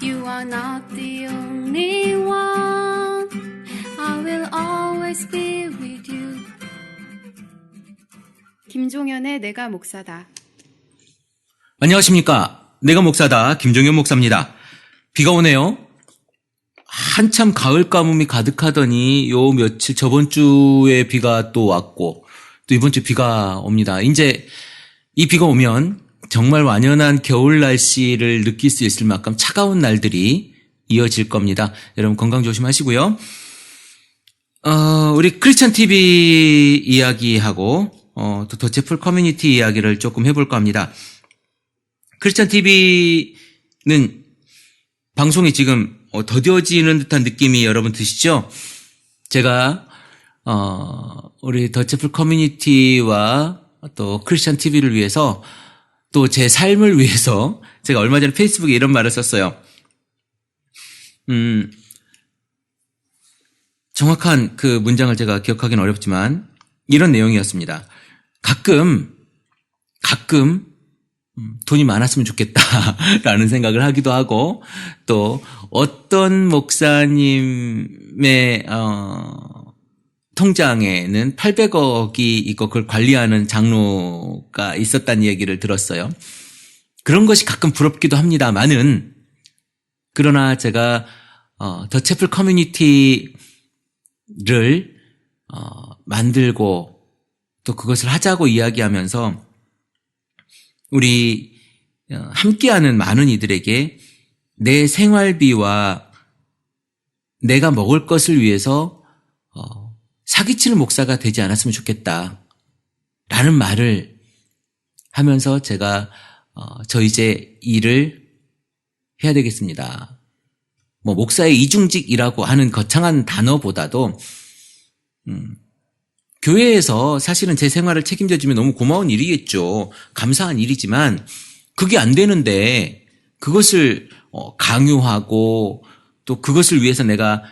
You are not the only one. I will always be with you. 김종현의 내가 목사다. 안녕하십니까. 내가 목사다. 김종현 목사입니다. 비가 오네요. 한참 가을 가뭄이 가득하더니 요 며칠 저번 주에 비가 또 왔고 또 이번 주 비가 옵니다. 이제 이 비가 오면 정말 완연한 겨울 날씨를 느낄 수 있을 만큼 차가운 날들이 이어질 겁니다. 여러분 건강 조심하시고요. 우리 크리스천 TV 이야기하고 또 더체풀 커뮤니티 이야기를 조금 해볼까 합니다. 크리스천 TV는 방송이 지금 더뎌지는 듯한 느낌이 여러분 드시죠? 제가 우리 더체풀 커뮤니티와 또 크리스천 TV를 위해서 또 제 삶을 위해서 제가 얼마 전에 페이스북에 이런 말을 썼어요. 정확한 그 문장을 제가 기억하기는 어렵지만 이런 내용이었습니다. 가끔 돈이 많았으면 좋겠다라는 생각을 하기도 하고 또 어떤 목사님의 통장에는 800억이 있고 그걸 관리하는 장로가 있었다는 얘기를 들었어요. 그런 것이 가끔 부럽기도 합니다만은 그러나 제가 더체풀 커뮤니티를 만들고 또 그것을 하자고 이야기하면서 우리 함께하는 많은 이들에게 내 생활비와 내가 먹을 것을 위해서 사기치는 목사가 되지 않았으면 좋겠다 라는 말을 하면서 제가 저 이제 일을 해야 되겠습니다. 목사의 이중직이라고 하는 거창한 단어보다도 교회에서 사실은 제 생활을 책임져주면 너무 고마운 일이겠죠. 감사한 일이지만 그게 안 되는데 그것을 강요하고 또 그것을 위해서 내가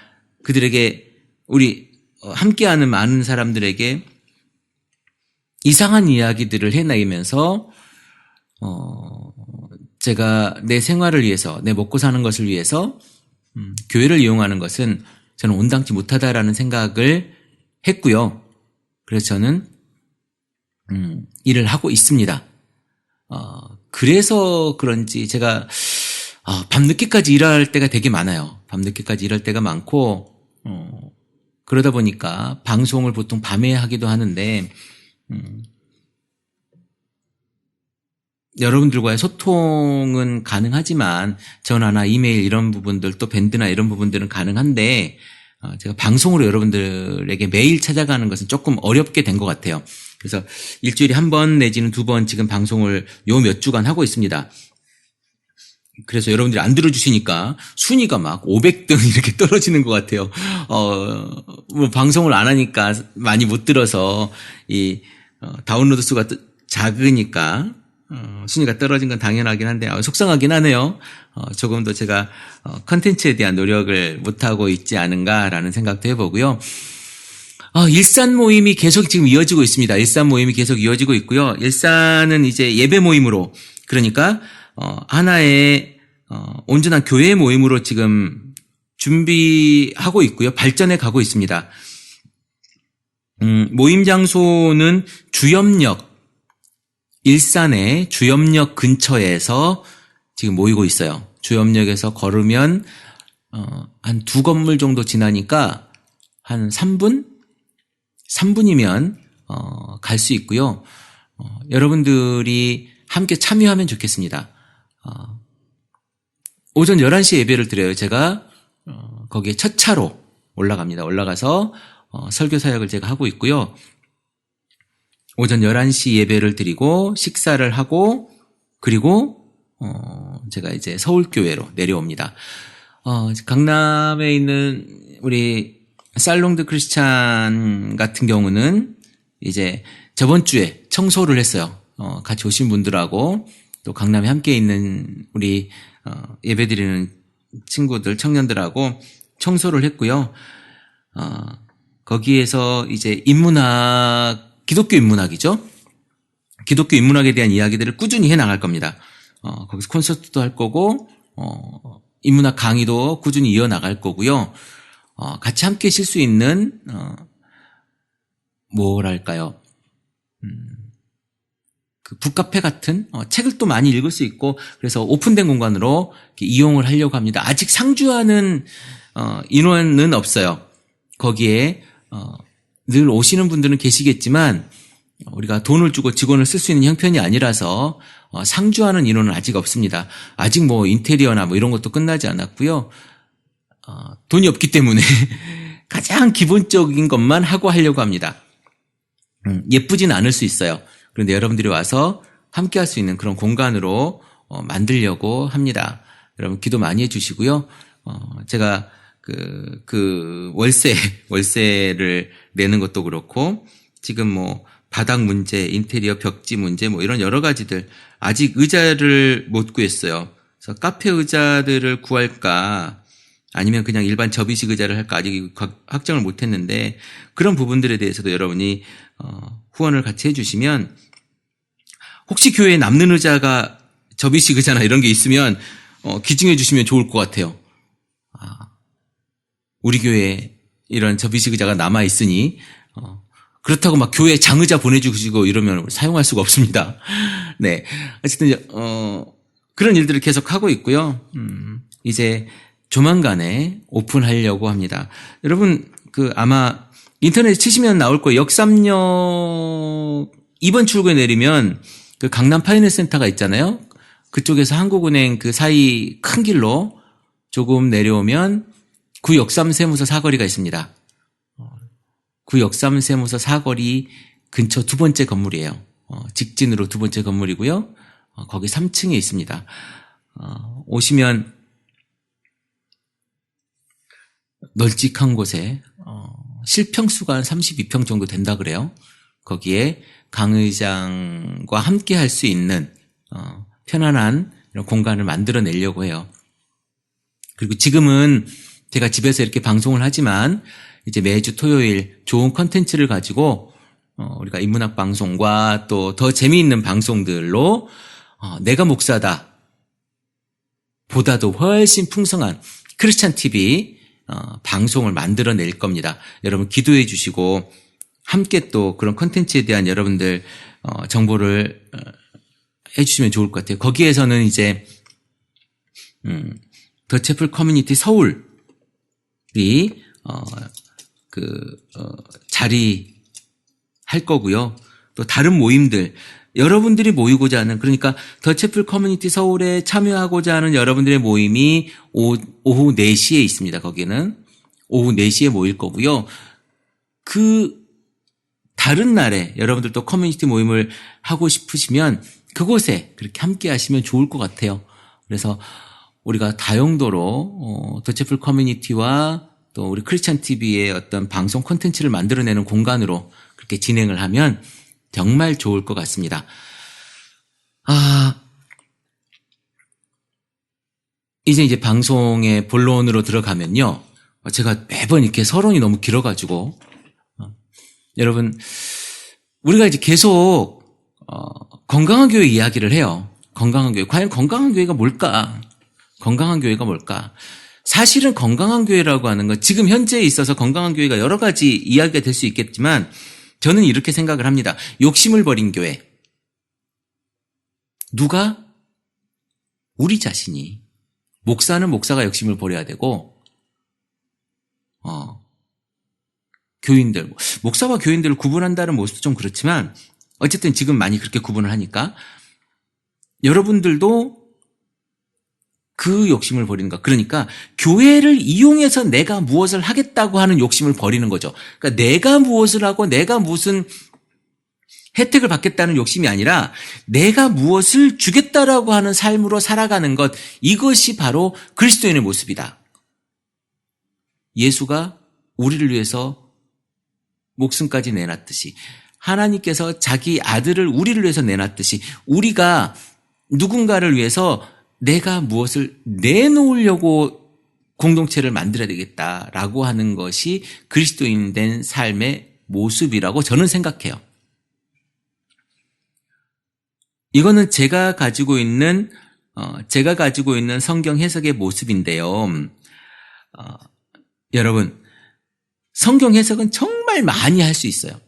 그들에게 우리 함께하는 많은 사람들에게 이상한 이야기들을 해내면서 제가 내 생활을 위해서 내 먹고 사는 것을 위해서 교회를 이용하는 것은 저는 온당치 못하다라는 생각을 했고요. 그래서 저는 일을 하고 있습니다. 그래서 그런지 제가 밤늦게까지 일할 때가 되게 많아요. 밤늦게까지 일할 때가 많고 그러다 보니까 방송을 보통 밤에 하기도 하는데 여러분들과의 소통은 가능하지만 전화나 이메일 이런 부분들 또 밴드나 이런 부분들은 가능한데 제가 방송으로 여러분들에게 매일 찾아가는 것은 조금 어렵게 된 것 같아요. 그래서 일주일에 한 번 내지는 두 번 지금 방송을 요 몇 주간 하고 있습니다. 그래서 여러분들이 안 들어주시니까 순위가 막 500등 이렇게 떨어지는 것 같아요. 방송을 안 하니까 많이 못 들어서 이 다운로드 수가 작으니까 순위가 떨어진 건 당연하긴 한데 속상하긴 하네요. 조금 더 제가 컨텐츠에 대한 노력을 못하고 있지 않은가라는 생각도 해보고요. 일산 모임이 계속 지금 이어지고 있습니다. 일산 모임이 계속 이어지고 있고요. 일산은 이제 예배 모임으로 그러니까 하나의 온전한 교회 모임으로 지금 준비하고 있고요. 발전해 가고 있습니다. 모임 장소는 주염역, 일산의 주염역 근처에서 지금 모이고 있어요. 주염역에서 걸으면 한 두 건물 정도 지나니까 한 3분이면 갈 수 있고요. 여러분들이 함께 참여하면 좋겠습니다. 오전 11시에 예배를 드려요. 제가 거기에 첫 차로 올라갑니다. 올라가서 설교 사역을 제가 하고 있고요. 오전 11시 예배를 드리고 식사를 하고 그리고 제가 이제 서울교회로 내려옵니다. 강남에 있는 우리 살롱드 크리스찬 같은 경우는 이제 저번 주에 청소를 했어요. 같이 오신 분들하고 또 강남에 함께 있는 우리 예배드리는 친구들, 청년들하고 청소를 했고요. 거기에서 이제 기독교 인문학이죠. 기독교 인문학에 대한 이야기들을 꾸준히 해나갈 겁니다. 거기서 콘서트도 할 거고 인문학 강의도 꾸준히 이어나갈 거고요. 같이 함께 쉴 수 있는 뭐랄까요? 그 북카페 같은 책을 또 많이 읽을 수 있고 그래서 오픈된 공간으로 이용을 하려고 합니다. 아직 상주하는 인원은 없어요. 거기에 늘 오시는 분들은 계시겠지만 우리가 돈을 주고 직원을 쓸 수 있는 형편이 아니라서 상주하는 인원은 아직 없습니다. 아직 뭐 인테리어나 뭐 이런 것도 끝나지 않았고요. 돈이 없기 때문에 가장 기본적인 것만 하고 하려고 합니다. 예쁘진 않을 수 있어요. 그런데 여러분들이 와서 함께 할 수 있는 그런 공간으로 만들려고 합니다. 여러분 기도 많이 해주시고요. 제가 그 월세를 내는 것도 그렇고 지금 뭐 바닥 문제, 인테리어 벽지 문제 뭐 이런 여러 가지들 아직 의자를 못 구했어요. 그래서 카페 의자들을 구할까 아니면 그냥 일반 접이식 의자를 할까 아직 확정을 못 했는데 그런 부분들에 대해서도 여러분이 후원을 같이 해주시면 혹시 교회에 남는 의자가 접이식 의자나 이런 게 있으면 기증해 주시면 좋을 것 같아요. 우리 교회에 이런 접이식 의자가 남아있으니 그렇다고 막 교회 장의자 보내주시고 이러면 사용할 수가 없습니다. 네, 어쨌든 그런 일들을 계속 하고 있고요. 이제 조만간에 오픈하려고 합니다. 여러분 아마 인터넷에 치시면 나올 거예요. 역삼역 2번 출구에 내리면 그 강남 파이낸스 센터가 있잖아요. 그쪽에서 한국은행 그 사이 큰 길로 조금 내려오면 구 역삼세무서 사거리가 있습니다. 구 역삼세무서 사거리 근처 두 번째 건물이에요. 직진으로 두 번째 건물이고요. 거기 3층에 있습니다. 오시면 널찍한 곳에 실평수가 한 32평 정도 된다 그래요. 거기에 강의장과 함께 할 수 있는 편안한 이런 공간을 만들어내려고 해요. 그리고 지금은 제가 집에서 이렇게 방송을 하지만 이제 매주 토요일 좋은 컨텐츠를 가지고 우리가 인문학 방송과 또 더 재미있는 방송들로 내가 목사다 보다도 훨씬 풍성한 크리스찬 TV 방송을 만들어낼 겁니다. 여러분 기도해 주시고 함께 또 그런 컨텐츠에 대한 여러분들 정보를 해주시면 좋을 것 같아요. 거기에서는 이제 더 채플 커뮤니티 서울이 자리할 거고요. 또 다른 모임들 여러분들이 모이고자 하는 그러니까 더 채플 커뮤니티 서울에 참여하고자 하는 여러분들의 모임이 오후 4시에 있습니다. 거기는 오후 4시에 모일 거고요. 그 다른 날에 여러분들도 커뮤니티 모임을 하고 싶으시면 그곳에 그렇게 함께 하시면 좋을 것 같아요. 그래서 우리가 다용도로 더 채플 커뮤니티와 또 우리 크리스찬 TV의 어떤 방송 콘텐츠를 만들어내는 공간으로 그렇게 진행을 하면 정말 좋을 것 같습니다. 이제 방송의 본론으로 들어가면요. 제가 매번 이렇게 서론이 너무 길어가지고 여러분 우리가 이제 계속 건강한 교회 이야기를 해요. 건강한 교회. 과연 건강한 교회가 뭘까? 건강한 교회가 뭘까? 사실은 건강한 교회라고 하는 건 지금 현재에 있어서 건강한 교회가 여러 가지 이야기가 될 수 있겠지만 저는 이렇게 생각을 합니다. 욕심을 버린 교회. 누가? 우리 자신이. 목사는 목사가 욕심을 버려야 되고 교인들. 목사와 교인들을 구분한다는 모습도 좀 그렇지만 어쨌든 지금 많이 그렇게 구분을 하니까 여러분들도 그 욕심을 버리는 것. 그러니까 교회를 이용해서 내가 무엇을 하겠다고 하는 욕심을 버리는 거죠. 그러니까 내가 무엇을 하고 내가 무슨 혜택을 받겠다는 욕심이 아니라 내가 무엇을 주겠다라고 하는 삶으로 살아가는 것. 이것이 바로 그리스도인의 모습이다. 예수가 우리를 위해서 목숨까지 내놨듯이 하나님께서 자기 아들을 우리를 위해서 내놨듯이 우리가 누군가를 위해서 내가 무엇을 내놓으려고 공동체를 만들어야 되겠다라고 하는 것이 그리스도인 된 삶의 모습이라고 저는 생각해요. 이거는 제가 가지고 있는 제가 가지고 있는 성경 해석의 모습인데요. 여러분, 성경 해석은 정말 많이 할 수 있어요.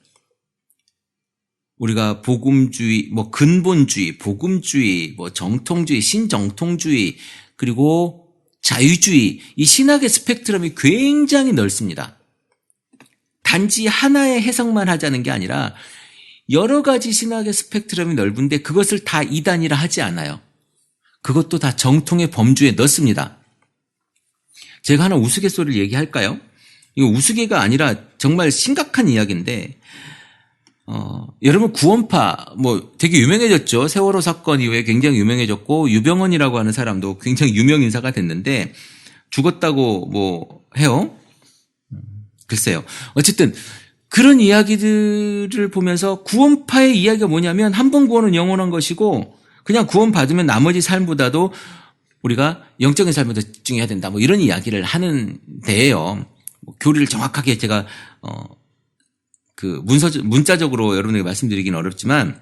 우리가 복음주의, 근본주의, 복음주의, 정통주의, 신정통주의, 그리고 자유주의, 이 신학의 스펙트럼이 굉장히 넓습니다. 단지 하나의 해석만 하자는 게 아니라 여러 가지 신학의 스펙트럼이 넓은데 그것을 다 이단이라 하지 않아요. 그것도 다 정통의 범주에 넣습니다. 제가 하나 우스갯소리를 얘기할까요? 이거 우스개가 아니라 정말 심각한 이야기인데, 여러분 구원파 되게 유명해졌죠. 세월호 사건 이후에 굉장히 유명해졌고 유병헌이라고 하는 사람도 굉장히 유명 인사가 됐는데 죽었다고 해요. 글쎄요. 어쨌든 그런 이야기들을 보면서 구원파의 이야기가 뭐냐면 한 번 구원은 영원한 것이고 그냥 구원 받으면 나머지 삶보다도 우리가 영적인 삶에 더 집중해야 된다. 이런 이야기를 하는 데예요. 교리를 정확하게 제가 문자적으로 여러분에게 말씀드리기는 어렵지만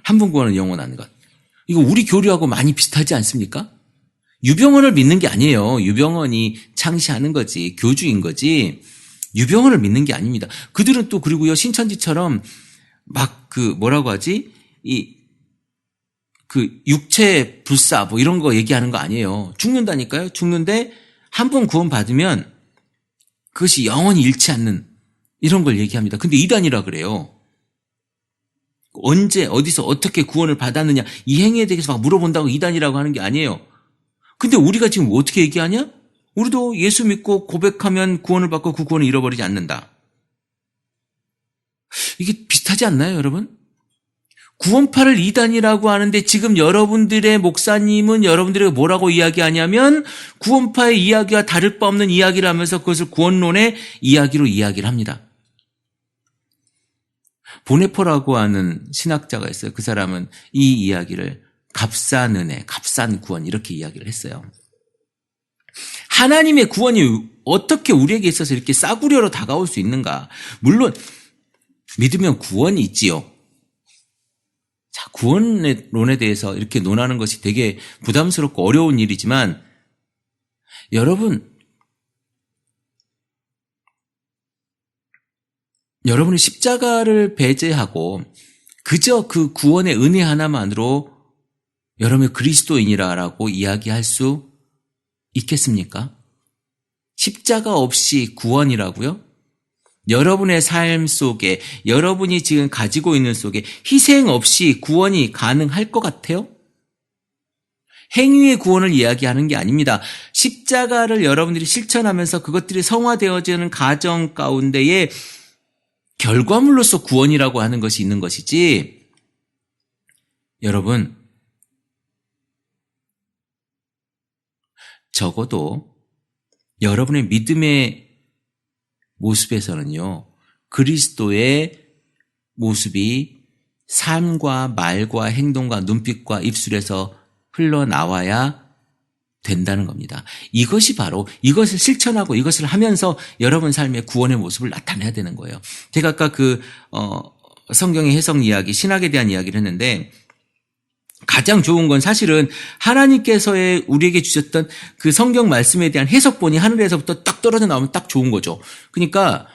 한 번 구원은 영원한 것. 이거 우리 교리하고 많이 비슷하지 않습니까? 유병헌을 믿는 게 아니에요. 유병헌이 창시하는 거지, 교주인 거지. 유병헌을 믿는 게 아닙니다. 그들은 또 그리고요 신천지처럼 뭐라고 하지? 육체 불사 이런 거 얘기하는 거 아니에요. 죽는다니까요. 죽는데 한 번 구원 받으면 그것이 영원히 잃지 않는 이런 걸 얘기합니다. 근데 이단이라 그래요. 언제 어디서 어떻게 구원을 받았느냐 이 행위에 대해서 막 물어본다고 이단이라고 하는 게 아니에요. 근데 우리가 지금 어떻게 얘기하냐? 우리도 예수 믿고 고백하면 구원을 받고 그 구원을 잃어버리지 않는다. 이게 비슷하지 않나요, 여러분? 구원파를 이단이라고 하는데 지금 여러분들의 목사님은 여러분들에게 뭐라고 이야기하냐면 구원파의 이야기와 다를 바 없는 이야기를 하면서 그것을 구원론의 이야기로 이야기를 합니다. 보네포라고 하는 신학자가 있어요. 그 사람은 이 이야기를 값싼 은혜, 값싼 구원 이렇게 이야기를 했어요. 하나님의 구원이 어떻게 우리에게 있어서 이렇게 싸구려로 다가올 수 있는가? 물론 믿으면 구원이 있지요. 자, 구원론에 대해서 이렇게 논하는 것이 되게 부담스럽고 어려운 일이지만 여러분이 십자가를 배제하고 그저 그 구원의 은혜 하나만으로 여러분이 그리스도인이라고 이야기할 수 있겠습니까? 십자가 없이 구원이라고요? 여러분의 삶 속에, 여러분이 지금 가지고 있는 속에 희생 없이 구원이 가능할 것 같아요? 행위의 구원을 이야기하는 게 아닙니다. 십자가를 여러분들이 실천하면서 그것들이 성화되어지는 과정 가운데에 결과물로서 구원이라고 하는 것이 있는 것이지, 여러분, 적어도 여러분의 믿음의 모습에서는요, 그리스도의 모습이 삶과 말과 행동과 눈빛과 입술에서 흘러나와야 된다는 겁니다. 이것이 바로 이것을 실천하고 이것을 하면서 여러분 삶의 구원의 모습을 나타내야 되는 거예요. 제가 아까 성경의 해석 이야기, 신학에 대한 이야기를 했는데 가장 좋은 건 사실은 하나님께서 우리에게 주셨던 그 성경 말씀에 대한 해석본이 하늘에서부터 딱 떨어져 나오면 딱 좋은 거죠. 그러니까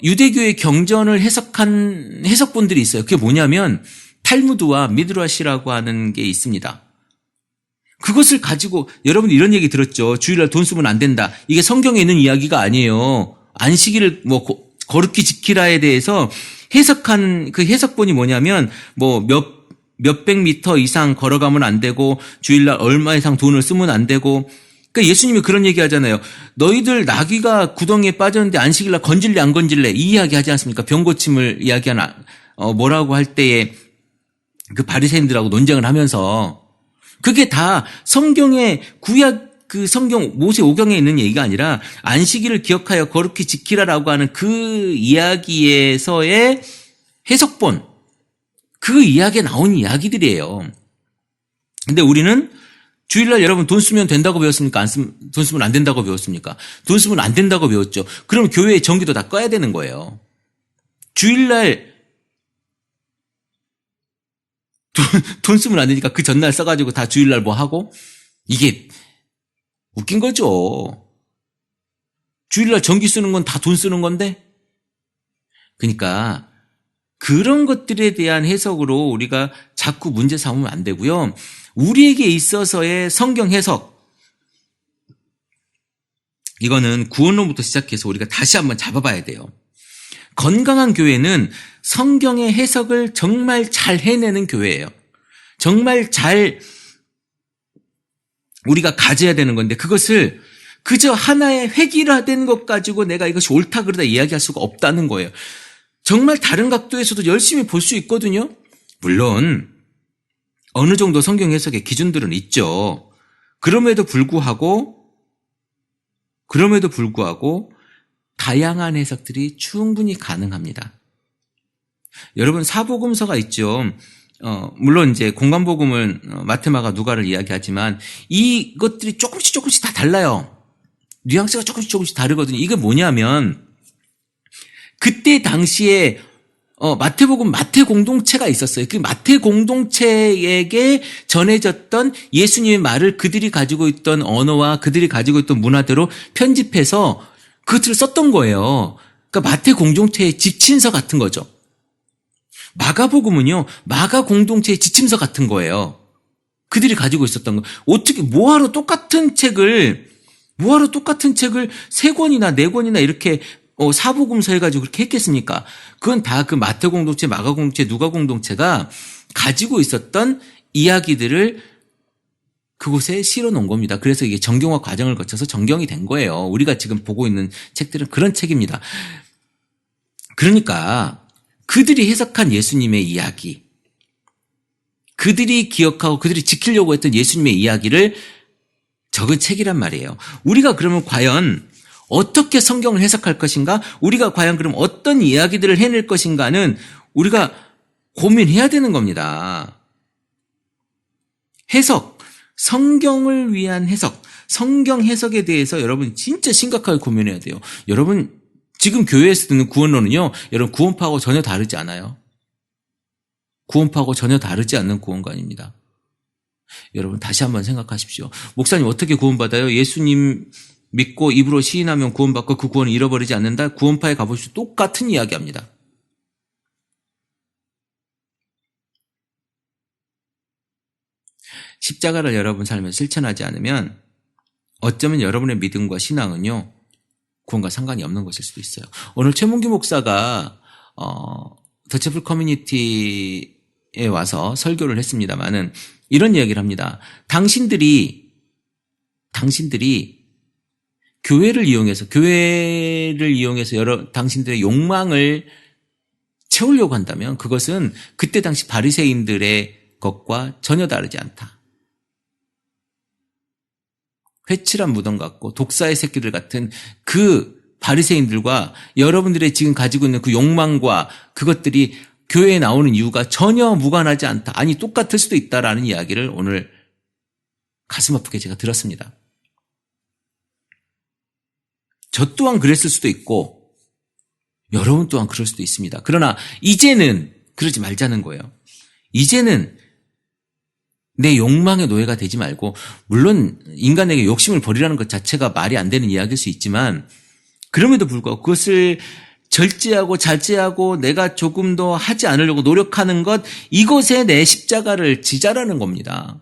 유대교의 경전을 해석한 해석본들이 있어요. 그게 뭐냐면 탈무드와 미드라시라고 하는 게 있습니다. 그것을 가지고 여러분 이런 얘기 들었죠. 주일날 돈 쓰면 안 된다. 이게 성경에 있는 이야기가 아니에요. 안식일을 거룩히 지키라에 대해서 해석한 그 해석본이 뭐냐면 몇백 미터 이상 걸어가면 안 되고 주일날 얼마 이상 돈을 쓰면 안 되고, 그러니까 예수님이 그런 얘기 하잖아요. 너희들 나귀가 구덩이에 빠졌는데 안식일날 건질래 안 건질래 이 이야기 하지 않습니까? 병고침을 이야기하는 뭐라고 할 때에 그 바리새인들하고 논쟁을 하면서, 그게 다 성경의 구약 그 성경 모세 오경에 있는 얘기가 아니라 안식일을 기억하여 거룩히 지키라라고 하는 그 이야기에서의 해석본, 그 이야기에 나온 이야기들이에요. 근데 우리는 주일날 여러분 돈 쓰면 된다고 배웠습니까? 돈 쓰면 안 된다고 배웠습니까? 돈 쓰면 안 된다고 배웠죠. 그럼 교회의 전기도 다 꺼야 되는 거예요. 주일날 돈 쓰면 안 되니까 그 전날 써가지고 다 주일날 뭐 하고, 이게 웃긴 거죠. 주일날 전기 쓰는 건 다 돈 쓰는 건데? 그러니까 그런 것들에 대한 해석으로 우리가 자꾸 문제 삼으면 안 되고요. 우리에게 있어서의 성경 해석, 이거는 구원론부터 시작해서 우리가 다시 한번 잡아봐야 돼요. 건강한 교회는 성경의 해석을 정말 잘 해내는 교회예요. 정말 잘 우리가 가져야 되는 건데, 그것을 그저 하나의 획일화된 것 가지고 내가 이것이 옳다 그러다 이야기할 수가 없다는 거예요. 정말 다른 각도에서도 열심히 볼 수 있거든요. 물론 어느 정도 성경 해석의 기준들은 있죠. 그럼에도 불구하고 다양한 해석들이 충분히 가능합니다. 여러분, 사복음서가 있죠. 물론 이제 공간복음은 마테마가 누가를 이야기하지만 이것들이 조금씩 다 달라요. 뉘앙스가 조금씩 다르거든요. 이게 뭐냐면 그때 당시에 마태복음 마태 공동체가 있었어요. 그 마태 공동체에게 전해졌던 예수님의 말을 그들이 가지고 있던 언어와 그들이 가지고 있던 문화대로 편집해서 그것들을 썼던 거예요. 그러니까 마태 공동체의 지침서 같은 거죠. 마가복음은요, 마가 공동체의 지침서 같은 거예요. 그들이 가지고 있었던 거. 어떻게 뭐하러 똑같은 책을 3권이나 4권이나 이렇게 사복음서 해가지고 그렇게 했겠습니까? 그건 다 그 마태 공동체, 마가 공동체, 누가 공동체가 가지고 있었던 이야기들을 그곳에 실어 놓은 겁니다. 그래서 이게 정경화 과정을 거쳐서 정경이 된 거예요. 우리가 지금 보고 있는 책들은 그런 책입니다. 그러니까 그들이 해석한 예수님의 이야기, 그들이 기억하고 그들이 지키려고 했던 예수님의 이야기를 적은 책이란 말이에요. 우리가 그러면 과연 어떻게 성경을 해석할 것인가? 우리가 과연 그럼 어떤 이야기들을 해낼 것인가는 우리가 고민해야 되는 겁니다. 해석, 성경을 위한 해석, 성경 해석에 대해서 여러분 진짜 심각하게 고민해야 돼요. 여러분 지금 교회에서 듣는 구원론은요, 여러분 구원파하고 전혀 다르지 않아요. 구원파하고 전혀 다르지 않는 구원관입니다. 여러분 다시 한번 생각하십시오. 목사님 어떻게 구원받아요? 예수님 믿고 입으로 시인하면 구원받고 그 구원을 잃어버리지 않는다. 구원파에 가보시죠. 똑같은 이야기합니다. 십자가를 여러분 삶에서 실천하지 않으면 어쩌면 여러분의 믿음과 신앙은요, 구원과 상관이 없는 것일 수도 있어요. 오늘 최문규 목사가 더체플 커뮤니티에 와서 설교를 했습니다마는 이런 이야기를 합니다. 당신들이 교회를 이용해서 당신들의 욕망을 채우려고 한다면 그것은 그때 당시 바리새인들의 것과 전혀 다르지 않다. 회칠한 무덤 같고 독사의 새끼들 같은 그 바리새인들과 여러분들의 지금 가지고 있는 그 욕망과 그것들이 교회에 나오는 이유가 전혀 무관하지 않다. 아니 똑같을 수도 있다라는 이야기를 오늘 가슴 아프게 제가 들었습니다. 저 또한 그랬을 수도 있고 여러분 또한 그럴 수도 있습니다. 그러나 이제는 그러지 말자는 거예요. 이제는 내 욕망의 노예가 되지 말고, 물론 인간에게 욕심을 버리라는 것 자체가 말이 안 되는 이야기일 수 있지만 그럼에도 불구하고 그것을 절제하고 자제하고 내가 조금 더 하지 않으려고 노력하는 것, 이것에 내 십자가를 지자라는 겁니다.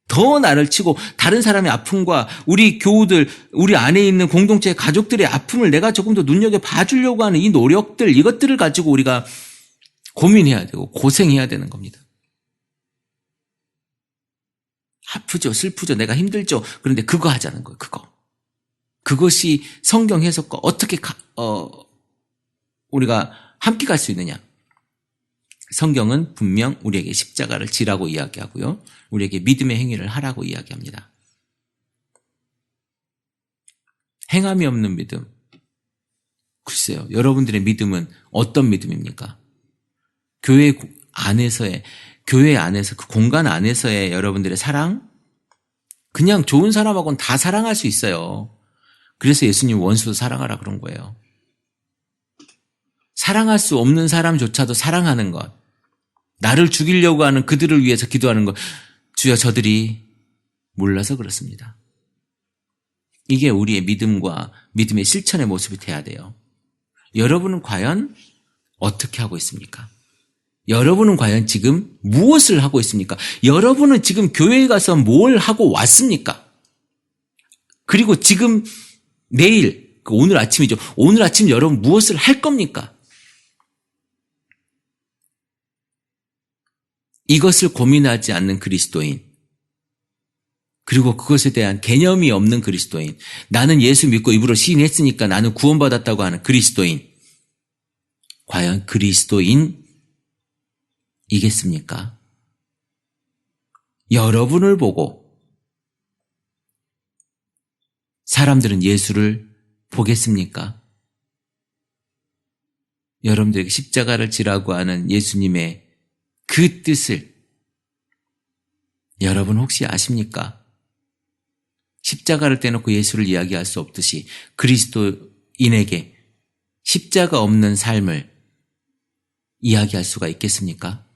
더 나를 치고 다른 사람의 아픔과 우리 교우들, 우리 안에 있는 공동체의 가족들의 아픔을 내가 조금 더 눈여겨봐 주려고 하는 이 노력들, 이것들을 가지고 우리가 고민해야 되고 고생해야 되는 겁니다. 아프죠, 슬프죠, 내가 힘들죠. 그런데 그거 하자는 거예요. 그것이 성경 해석과 어떻게 우리가 함께 갈 수 있느냐. 성경은 분명 우리에게 십자가를 지라고 이야기하고요, 우리에게 믿음의 행위를 하라고 이야기합니다. 행함이 없는 믿음. 글쎄요, 여러분들의 믿음은 어떤 믿음입니까? 교회 안에서 그 공간 안에서의 여러분들의 사랑? 그냥 좋은 사람하고는 다 사랑할 수 있어요. 그래서 예수님 원수도 사랑하라 그런 거예요. 사랑할 수 없는 사람조차도 사랑하는 것. 나를 죽이려고 하는 그들을 위해서 기도하는 것. 주여, 저들이 몰라서 그렇습니다. 이게 우리의 믿음과 믿음의 실천의 모습이 돼야 돼요. 여러분은 과연 어떻게 하고 있습니까? 여러분은 과연 지금 무엇을 하고 있습니까? 여러분은 지금 교회에 가서 뭘 하고 왔습니까? 그리고 지금 내일, 오늘 아침이죠. 오늘 아침 여러분 무엇을 할 겁니까? 이것을 고민하지 않는 그리스도인, 그리고 그것에 대한 개념이 없는 그리스도인, 나는 예수 믿고 입으로 시인했으니까 나는 구원받았다고 하는 그리스도인, 과연 그리스도인이겠습니까? 여러분을 보고 사람들은 예수를 보겠습니까? 여러분들에게 십자가를 지라고 하는 예수님의 그 뜻을 여러분 혹시 아십니까? 십자가를 떼놓고 예수를 이야기할 수 없듯이 그리스도인에게 십자가 없는 삶을 이야기할 수가 있겠습니까?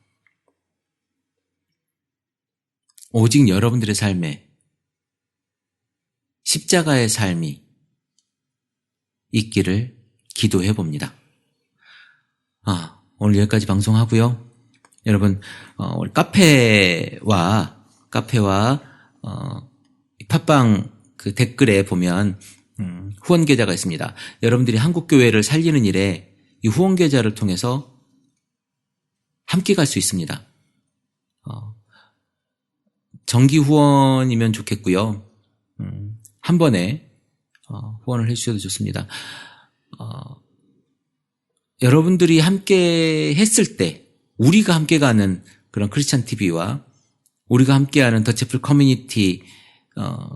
오직 여러분들의 삶에 십자가의 삶이 있기를 기도해 봅니다. 오늘 여기까지 방송하고요. 여러분, 우리 카페와 팟빵 그 댓글에 보면 후원 계좌가 있습니다. 여러분들이 한국 교회를 살리는 일에 이 후원 계좌를 통해서 함께 갈 수 있습니다. 정기 후원이면 좋겠고요. 한 번에 후원을 해주셔도 좋습니다. 여러분들이 함께 했을 때 우리가 함께 가는 그런 크리스찬 TV와 우리가 함께하는 더체플 커뮤니티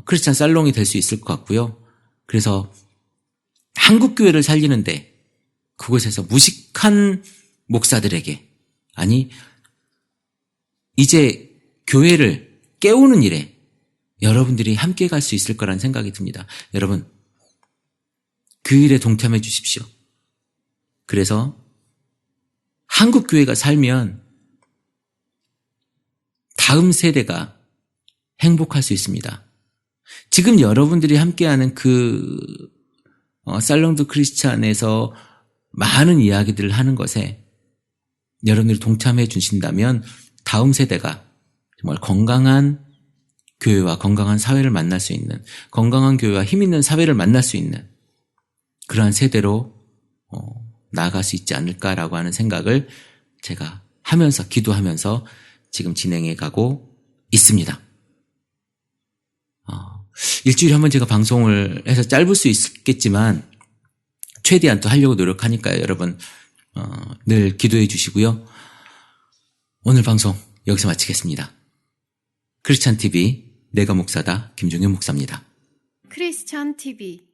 크리스찬 살롱이 될 수 있을 것 같고요. 그래서 한국 교회를 살리는데 그곳에서 무식한 목사들에게, 아니 이제 교회를 깨우는 일에 여러분들이 함께 갈 수 있을 거란 생각이 듭니다. 여러분, 그 일에 동참해 주십시오. 그래서 한국 교회가 살면 다음 세대가 행복할 수 있습니다. 지금 여러분들이 함께하는 그 살롱드 크리스찬에서 많은 이야기들을 하는 것에 여러분들이 동참해 주신다면 다음 세대가 정말 건강한 교회와 건강한 사회를 만날 수 있는, 건강한 교회와 힘 있는 사회를 만날 수 있는 그러한 세대로 나아갈 수 있지 않을까라고 하는 생각을 제가 하면서, 기도하면서 지금 진행해 가고 있습니다. 일주일에 한 번 제가 방송을 해서 짧을 수 있겠지만 최대한 또 하려고 노력하니까요. 여러분 늘 기도해 주시고요. 오늘 방송 여기서 마치겠습니다. 크리스찬 TV 내가 목사다 김종현 목사입니다. 크리스찬 TV